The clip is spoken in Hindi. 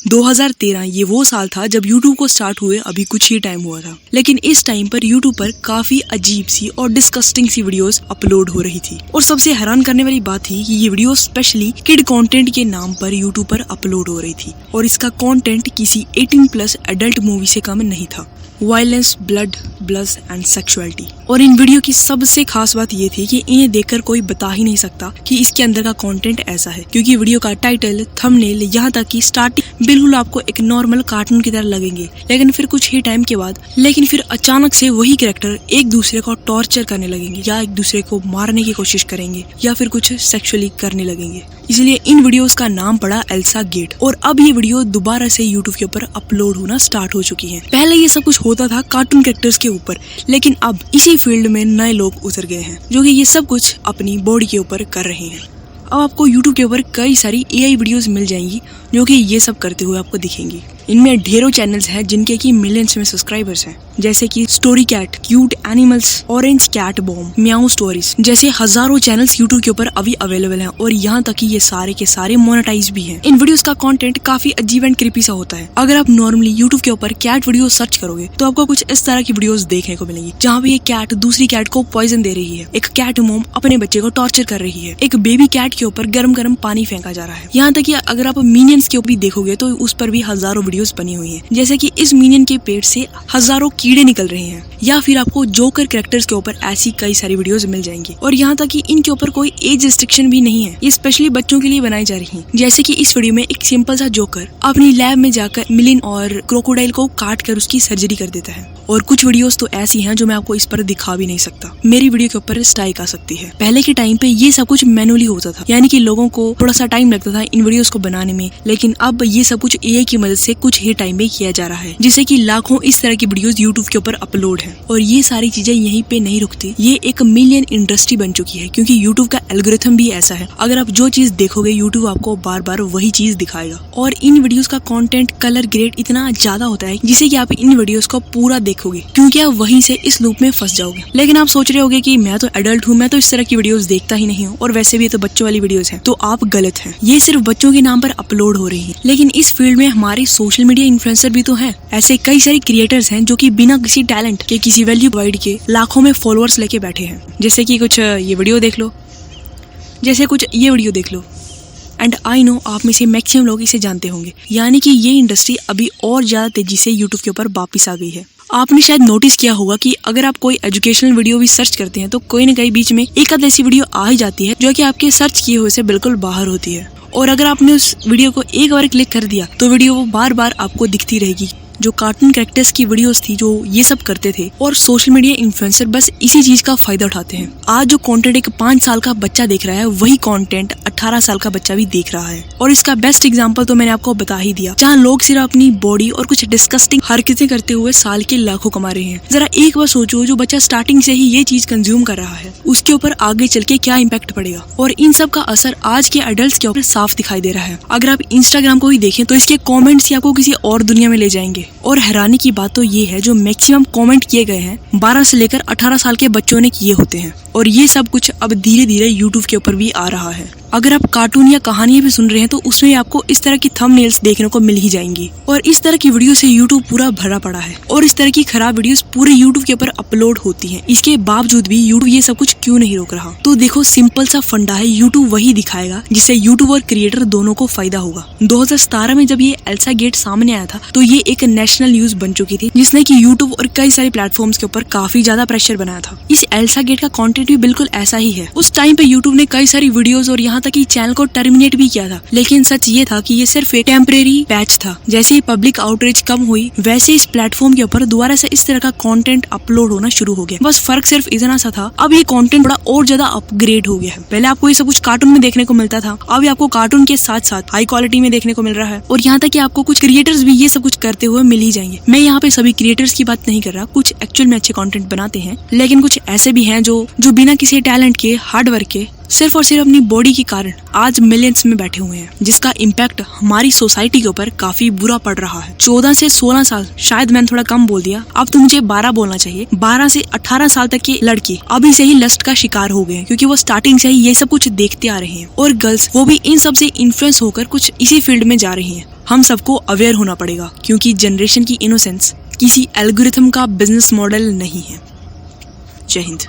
2013 ये वो साल था जब YouTube को स्टार्ट हुए अभी कुछ ही टाइम हुआ था, लेकिन इस टाइम पर YouTube पर काफी अजीब सी और डिस्कस्टिंग सी वीडियोस अपलोड हो रही थी। और सबसे हैरान करने वाली बात थी कि ये वीडियो स्पेशली किड कंटेंट के नाम पर YouTube पर अपलोड हो रही थी और इसका कंटेंट किसी 18+ एडल्ट मूवी से कम नहीं था। Violence, blood, bless and sexuality. और इन वीडियो की सबसे खास बात ये थी कि इन्हें देखकर कोई बता ही नहीं सकता कि इसके अंदर का कंटेंट ऐसा है, क्योंकि वीडियो का टाइटल, थंबनेल, यहाँ तक कि स्टार्टिंग बिल्कुल आपको एक नॉर्मल कार्टून की तरह लगेंगे, लेकिन फिर कुछ ही टाइम के बाद फिर अचानक से वही कैरेक्टर एक दूसरे को टॉर्चर करने लगेंगे या एक दूसरे को मारने की कोशिश करेंगे या फिर कुछ सेक्सुअली करने लगेंगे। इसलिए इन वीडियोस का नाम पड़ा एल्सा गेट। और अब ये वीडियो दोबारा से यूट्यूब के ऊपर अपलोड होना स्टार्ट हो चुकी है। पहले ये सब कुछ होता था कार्टून कैरेक्टर्स के ऊपर, लेकिन अब इसी फील्ड में नए लोग उतर गए हैं जो कि ये सब कुछ अपनी बॉडी के ऊपर कर रहे हैं। अब आपको YouTube के ऊपर कई सारी AI वीडियोस मिल जाएंगी जो कि ये सब करते हुए आपको दिखेंगी। इनमें ढेरों चैनल्स हैं जिनके की मिलियंस में सब्सक्राइबर्स हैं, जैसे कि story cat, cute animals, orange cat bomb, meow stories जैसे हजारों चैनल्स YouTube के ऊपर अभी अवेलेबल हैं। और यहाँ तक कि ये सारे के सारे मोनेटाइज भी हैं। इन वीडियोस का कंटेंट काफी अजीब एंड क्रीपी सा होता है। अगर आप नॉर्मली YouTube के ऊपर कैट वीडियो सर्च करोगे तो आपको कुछ इस तरह की वीडियोस देखने को मिलेंगी, जहाँ पे एक कैट दूसरी कैट को पॉइजन दे रही है, एक कैट मॉम अपने बच्चे को टॉर्चर कर रही है, एक बेबी कैट के ऊपर गरम गरम पानी फेंका जा रहा है। यहाँ तक कि अगर आप मिनियंस के ऊपर देखोगे तो उस पर भी हजारों वीडियोस बनी हुई हैं, जैसे कि इस मिनियन के पेट से हजारों कीड़े निकल रहे हैं, या फिर आपको जोकर कैरेक्टर्स के ऊपर ऐसी कई सारी वीडियोस मिल जाएंगी। और यहाँ तक कि इनके ऊपर कोई एज रिस्ट्रिक्शन भी नहीं है, ये स्पेशली बच्चों के लिए बनाई जा रही है। जैसे कि इस वीडियो में एक सिंपल सा जोकर अपनी लैब में जाकर मिलिन और क्रोकोडाइल को काट कर उसकी सर्जरी कर देता है। और कुछ वीडियोस तो ऐसी हैं जो मैं आपको इस पर दिखा भी नहीं सकता, मेरी वीडियो के ऊपर स्ट्राइक आ सकती है। पहले के टाइम पे ये सब कुछ मैनुअली होता था, यानी कि लोगों को थोड़ा सा टाइम लगता था इन वीडियोस को बनाने में, लेकिन अब ये सब कुछ AI की मदद से कुछ ही टाइम में किया जा रहा है, जिससे कि लाखों इस तरह की वीडियोस YouTube के ऊपर अपलोड है। और ये सारी चीजें यहीं पे नहीं रुकती, ये एक मिलियन इंडस्ट्री बन चुकी है, क्योंकि YouTube का एल्गोरिथम भी ऐसा है। अगर आप जो चीज देखोगे YouTube आपको बार बार वही चीज दिखाएगा। और इन वीडियोस का कंटेंट कलर ग्रेड इतना ज्यादा होता है जिससे कि आप इन वीडियोस को पूरा देखोगे, क्योंकि आप वहीं से इस लूप में फंस जाओगे। लेकिन आप सोच रहे होगे कि मैं तो एडल्ट हूँ, मैं तो इस तरह की वीडियोस देखता ही नहीं हूँ, और वैसे भी ये तो बच्चों वाली वीडियोस हैं। तो आप गलत हैं, ये सिर्फ बच्चों के नाम पर अपलोड हो रही है। लेकिन इस फील्ड में हमारे सोशल मीडिया इन्फ्लुएंसर भी तो हैं। ऐसे कई सारे क्रिएटर्स हैं जो कि बिना किसी टैलेंट के, किसी वैल्यू प्रोवाइड के लाखों में फॉलोअर्स लेके बैठे हैं। जैसे कि कुछ ये वीडियो देख लो, एंड आई नो आप में से मैक्सिमम लोग इसे जानते होंगे। यानी कि ये इंडस्ट्री अभी और ज्यादा तेजी से यूट्यूब के ऊपर वापस आ गई है। आपने शायद नोटिस किया होगा कि अगर आप कोई एजुकेशनल वीडियो भी सर्च करते हैं तो कोई न कहीं बीच में एक आध ऐसी वीडियो आ ही जाती है जो कि आपके सर्च किए हुए से बिल्कुल बाहर होती है। और अगर आपने उस वीडियो को एक बार क्लिक कर दिया तो वीडियो वो बार बार आपको दिखती रहेगी। जो कार्टून कैरेक्टर्स की वीडियोस थी जो ये सब करते थे, और सोशल मीडिया इन्फ्लुएंसर बस इसी चीज का फायदा उठाते हैं। आज जो कंटेंट एक 5 साल का बच्चा देख रहा है, वही कंटेंट 18 साल का बच्चा भी देख रहा है। और इसका बेस्ट एग्जांपल तो मैंने आपको बता ही दिया, जहाँ लोग सिर्फ अपनी बॉडी और कुछ डिस्कस्टिंग हरकतें करते हुए साल के लाखों कमा रहे हैं। जरा एक बार सोचो, जो बच्चा स्टार्टिंग से ही ये चीज कंज्यूम कर रहा है, उसके ऊपर आगे चल के क्या इम्पैक्ट पड़ेगा। और इन सब का असर आज के एडल्ट के ऊपर साफ दिखाई दे रहा है। अगर आप इंस्टाग्राम को ही देखें तो इसके कॉमेंट्स आपको किसी और दुनिया में ले जाएंगे। और हैरानी की बात तो ये है, जो मैक्सिमम कमेंट किए गए हैं 12 से लेकर 18 साल के बच्चों ने किए होते हैं। और ये सब कुछ अब धीरे धीरे YouTube के ऊपर भी आ रहा है। अगर आप कार्टून या कहानियां भी सुन रहे हैं तो उसमें आपको इस तरह की थंबनेल्स देखने को मिल ही जाएंगी। और इस तरह की वीडियो से YouTube पूरा भरा पड़ा है, और इस तरह की खराब वीडियोस पूरे YouTube के ऊपर अपलोड होती हैं। इसके बावजूद भी YouTube ये सब कुछ क्यों नहीं रोक रहा? तो देखो, सिंपल सा फंडा है, YouTube वही दिखाएगा जिससे YouTube और क्रिएटर दोनों को फायदा होगा। 2017 में जब ये एल्सा गेट सामने आया था तो ये एक नेशनल न्यूज बन चुकी थी, जिसने कि YouTube और कई सारे प्लेटफॉर्म्स के ऊपर काफी ज्यादा प्रेशर बनाया था। इस एल्सा गेट का कंटेंट भी बिल्कुल ऐसा ही है। उस टाइम पे YouTube ने कई सारी वीडियोस और यहाँ तक कि चैनल को टर्मिनेट भी किया था, लेकिन सच ये था कि ये सिर्फ एक टेम्परेरी पैच था। जैसे ही पब्लिक आउटरीच कम हुई, वैसे इस प्लेटफॉर्म के ऊपर दोबारा से इस तरह का कंटेंट अपलोड होना शुरू हो गया। बस फर्क सिर्फ इतना सा था, अब ये कंटेंट थोड़ा और ज्यादा अपग्रेड हो गया है। पहले आपको ये सब कुछ कार्टून में देखने को मिलता था, अब आपको कार्टून के साथ साथ हाई क्वालिटी में देखने को मिल रहा है। और यहाँ तक कि आपको कुछ क्रिएटर्स भी ये सब कुछ करते हुए मिल ही जाएंगे। मैं यहाँ पे सभी क्रिएटर्स की बात नहीं कर रहा, कुछ एक्चुअल में अच्छे कंटेंट बनाते हैं, लेकिन कुछ ऐसे भी हैं जो बिना किसी टैलेंट के, हार्ड वर्क के, सिर्फ और सिर्फ अपनी बॉडी के कारण आज मिलियंस में बैठे हुए हैं, जिसका इम्पैक्ट हमारी सोसाइटी के ऊपर काफी बुरा पड़ रहा है। 14 से 16 साल, शायद मैंने थोड़ा कम बोल दिया, अब तो मुझे 12 बोलना चाहिए। 12 से 18 साल तक के लड़के अभी से ही लस्ट का शिकार हो गए हैं, क्योंकि वो स्टार्टिंग से ही ये सब कुछ देखते आ रहे हैं। और गर्ल्स, वो भी इन सब से इन्फ्लुएंस होकर कुछ इसी फील्ड में जा रही हैं। हम सबको अवेयर होना पड़ेगा, क्योंकि जनरेशन की इनोसेंस किसी एल्गोरिथम का बिजनेस मॉडल नहीं है। जय हिंद।